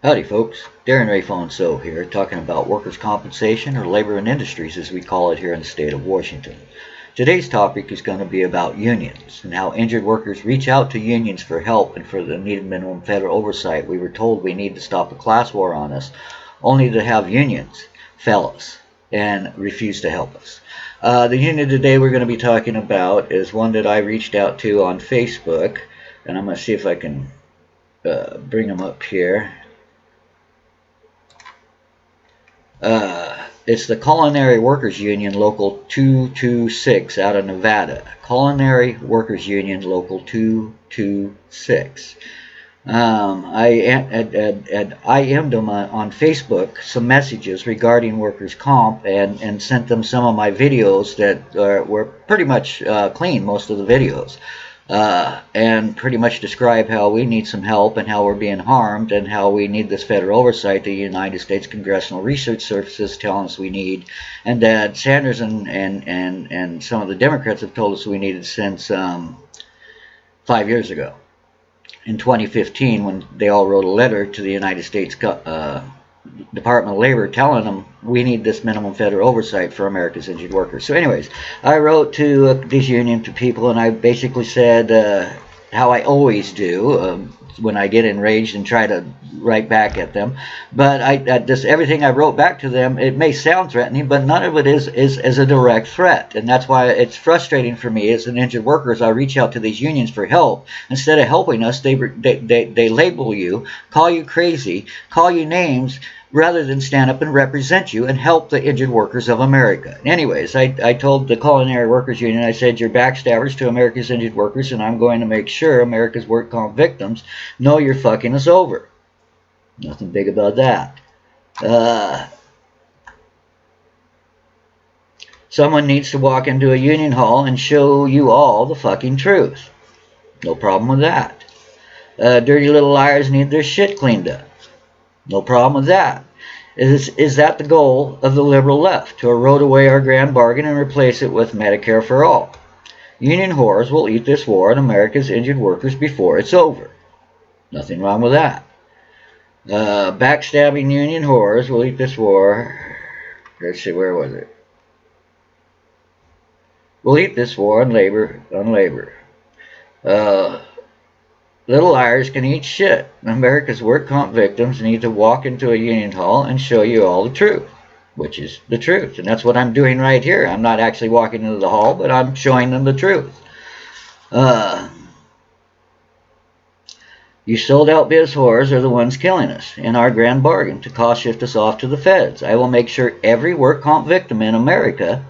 Howdy folks, DarrenRaye Phone So here, talking about workers' compensation, or labor and industries as we call it here in the state of Washington. Today's topic is going to be about unions and how injured workers reach out to unions for help and for the needed minimum federal oversight. We were told we need to stop a class war on us, only to have unions fail us and refuse to help us. The union today we're going to be talking about is one that I reached out to on Facebook, and I'm going to see if I can bring them up here. It's the Culinary Workers Union Local 226 out of Nevada. Culinary Workers Union Local 226. I IM'd them on Facebook some messages regarding workers' comp and sent them some of my videos that were pretty much clean, most of the videos. And pretty much describe how we need some help and how we're being harmed and how we need this federal oversight the United States Congressional Research Service is telling us we need, and that Sanders and some of the Democrats have told us we needed since 5 years ago. In 2015, when they all wrote a letter to the United States Department of Labor telling them we need this minimum federal oversight for America's injured workers. So anyways, I wrote to this union, to people, and I basically said how I always do when I get enraged and try to write back at them. But everything I wrote back to them, it may sound threatening, but none of it is a direct threat. And that's why it's frustrating for me as an injured worker as I reach out to these unions for help. Instead of helping us, they label you, call you crazy, call you names, rather than stand up and represent you and help the injured workers of America. Anyways, I told the Culinary Workers Union, I said, you're backstabbers to America's injured workers, and I'm going to make sure America's work comp victims know you're fucking us over. Nothing big about that. Someone needs to walk into a union hall and show you all the fucking truth. No problem with that. Dirty little liars need their shit cleaned up. No problem with that. Is that the goal of the liberal left? To erode away our grand bargain and replace it with Medicare for all? Union whores will eat this war on America's injured workers before it's over. Nothing wrong with that. Backstabbing union whores will eat this war. Let's see, where was it? We'll eat this war on labor. Little liars can eat shit. America's work comp victims need to walk into a union hall and show you all the truth, which is the truth. And that's what I'm doing right here. I'm not actually walking into the hall, but I'm showing them the truth. You sold out biz whores are the ones killing us in our grand bargain to cost shift us off to the feds. I will make sure every work comp victim in America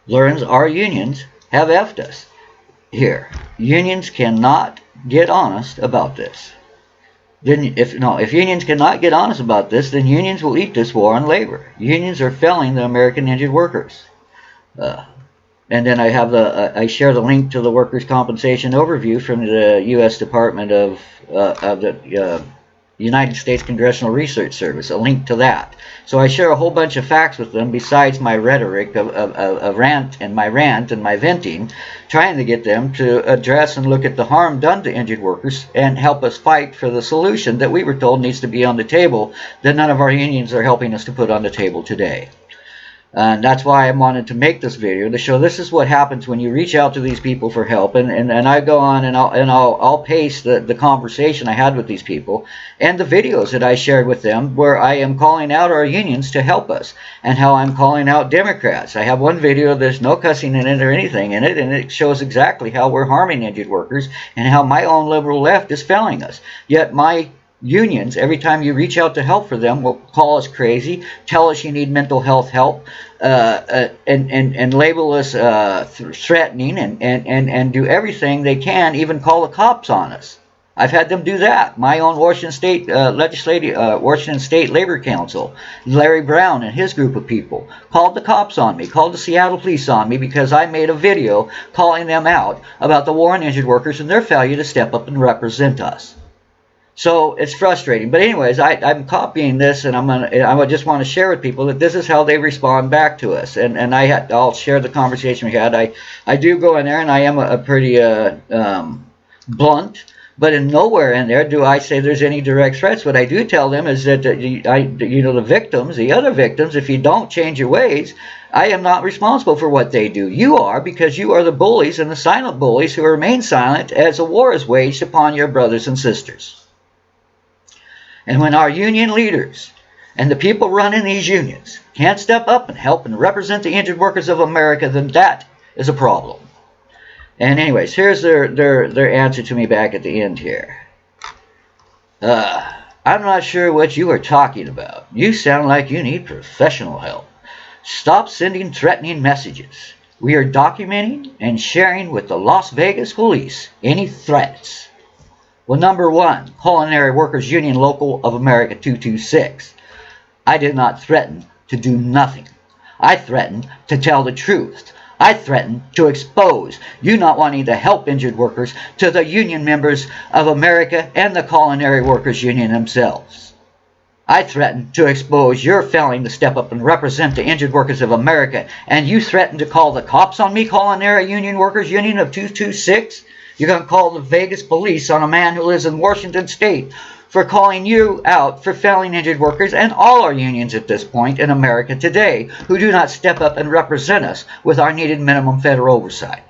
learns our unions have effed us. Here, unions cannot get honest about this. Then if unions cannot get honest about this, then unions will eat this war on labor. Unions are failing the American injured workers. And then I share the link to the workers' compensation overview from the U.S. Department of the United States Congressional Research Service, a link to that. So I share a whole bunch of facts with them besides my rhetoric of rant and my venting, trying to get them to address and look at the harm done to injured workers and help us fight for the solution that we were told needs to be on the table that none of our unions are helping us to put on the table today. And that's why I wanted to make this video, to show this is what happens when you reach out to these people for help. And I go on and I'll paste the conversation I had with these people and the videos that I shared with them where I am calling out our unions to help us and how I'm calling out Democrats. I have one video, there's no cussing in it or anything in it, and it shows exactly how we're harming injured workers and how my own liberal left is failing us. Yet my unions, every time you reach out to help for them, will call us crazy, tell us you need mental health help, and label us threatening, and do everything they can, even call the cops on us. I've had them do that. My own Washington State Washington State Labor Council, Larry Brown and his group of people, called the cops on me, called the Seattle police on me because I made a video calling them out about the war on injured workers and their failure to step up and represent us. So it's frustrating. But anyways, I'm copying this, and I just want to share with people that this is how they respond back to us. And I'll share the conversation we had. I do go in there, and I am a pretty blunt, But in nowhere in there do I say there's any direct threats. What I do tell them is that the victims, the other victims, if you don't change your ways, I am not responsible for what they do. You are, because you are the bullies and the silent bullies who remain silent as a war is waged upon your brothers and sisters. And when our union leaders and the people running these unions can't step up and help and represent the injured workers of America, then that is a problem. And anyways, here's their answer to me back at the end here. I'm not sure what you are talking about. You sound like you need professional help. Stop sending threatening messages. We are documenting and sharing with the Las Vegas police any threats. Well, number one, Culinary Workers Union Local of America 226. I did not threaten to do nothing. I threatened to tell the truth. I threatened to expose you not wanting to help injured workers to the union members of America and the Culinary Workers Union themselves. I threatened to expose your failing to step up and represent the injured workers of America, and you threatened to call the cops on me, Culinary Union Workers Union of 226? You're going to call the Vegas police on a man who lives in Washington State for calling you out for failing injured workers and all our unions at this point in America today who do not step up and represent us with our needed minimum federal oversight.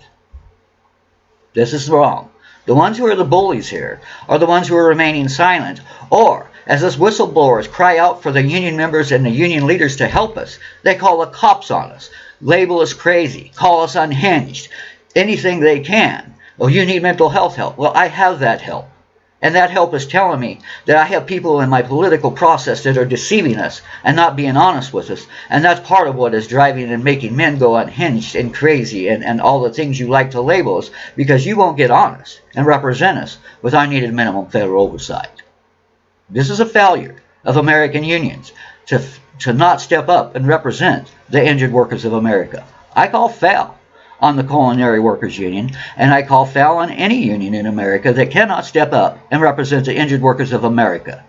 This is wrong. The ones who are the bullies here are the ones who are remaining silent, or as us whistleblowers cry out for the union members and the union leaders to help us, they call the cops on us, label us crazy, call us unhinged, anything they can. Oh, you need mental health help. Well, I have that help. And that help is telling me that I have people in my political process that are deceiving us and not being honest with us. And that's part of what is driving and making men go unhinged and crazy and all the things you like to label us, because you won't get honest and represent us with our needed minimum federal oversight. This is a failure of American unions to not step up and represent the injured workers of America. I call foul on the Culinary Workers Union, and I call foul on any union in America that cannot step up and represent the injured workers of America.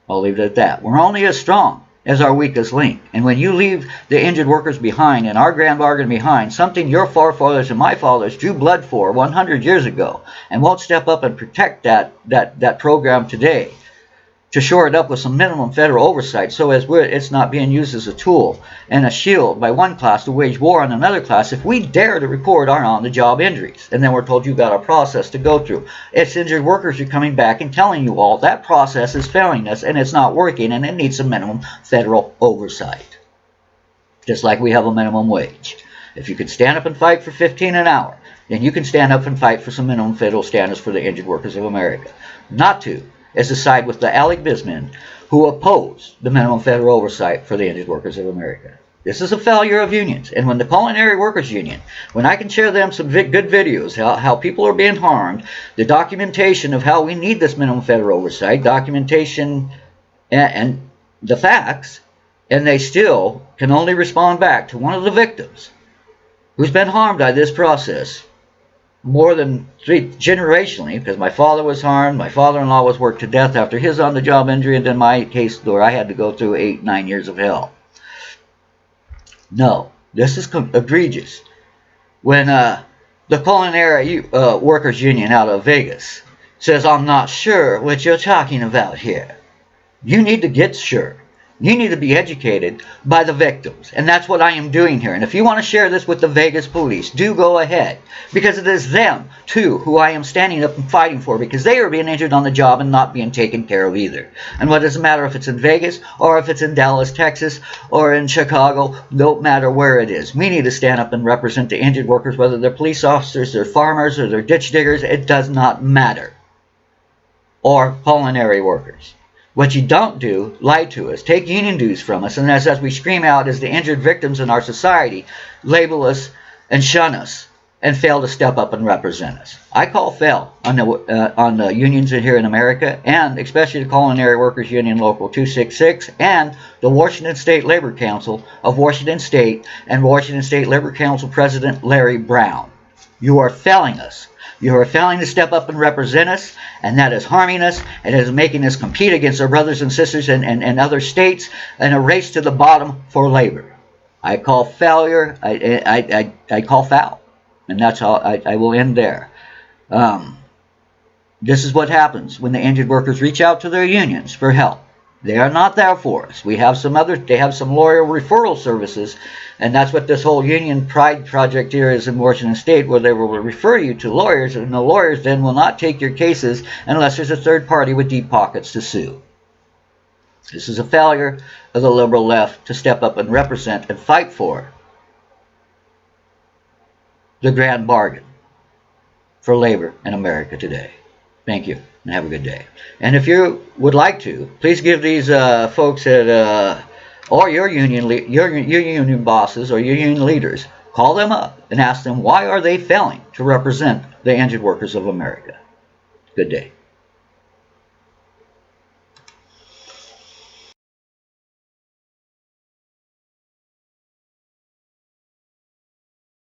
I'll leave it at that. We're only as strong as our weakest link, and when you leave the injured workers behind and our grand bargain behind, something your forefathers and my fathers drew blood for 100 years ago, and won't step up and protect that program today, to shore it up with some minimum federal oversight so as it's not being used as a tool and a shield by one class to wage war on another class. If we dare to report our on-the-job injuries, and then we're told you've got a process to go through, it's injured workers are coming back and telling you all that process is failing us and it's not working and it needs some minimum federal oversight. Just like we have a minimum wage. If you could stand up and fight for $15 an hour, then you can stand up and fight for some minimum federal standards for the injured workers of America. Not to is to side with the Alec Bismen who oppose the minimum federal oversight for the injured workers of America. This is a failure of unions. And when the Culinary Workers Union, when I can share them some good videos, how people are being harmed, the documentation of how we need this minimum federal oversight, documentation and the facts, and they still can only respond back to one of the victims who's been harmed by this process more than generationally, because my father was harmed, my father-in-law was worked to death after his on-the-job injury, and then my case where I had to go through 8-9 years of hell. No, this is egregious. When the Culinary Workers Union out of Vegas says, I'm not sure what you're talking about here, you need to get sure. You need to be educated by the victims. And that's what I am doing here. And if you want to share this with the Vegas police, do go ahead. Because it is them, too, who I am standing up and fighting for. Because they are being injured on the job and not being taken care of either. And what does it matter if it's in Vegas or if it's in Dallas, Texas or in Chicago? Don't matter where it is. We need to stand up and represent the injured workers, whether they're police officers, they're farmers, or they're ditch diggers. It does not matter. Or culinary workers. What you don't do, lie to us, take union dues from us, and as we scream out as the injured victims in our society, label us and shun us, and fail to step up and represent us. I call foul on the unions here in America, and especially the Culinary Workers Union Local 266, and the Washington State Labor Council of Washington State, and Washington State Labor Council President Larry Brown. You are failing us. You are failing to step up and represent us, and that is harming us, and it is making us compete against our brothers and sisters in other states in a race to the bottom for labor. I call failure, I call foul, and that's how I will end there. This is what happens when the injured workers reach out to their unions for help. They are not there for us. They have some lawyer referral services, and that's what this whole union pride project here is in Washington State, where they will refer you to lawyers, and the lawyers then will not take your cases unless there's a third party with deep pockets to sue. This is a failure of the liberal left to step up and represent and fight for the grand bargain for labor in America today. Thank you, and have a good day. And if you would like to, please give these folks at or your union bosses or your union leaders, call them up and ask them why are they failing to represent the injured workers of America. Good day.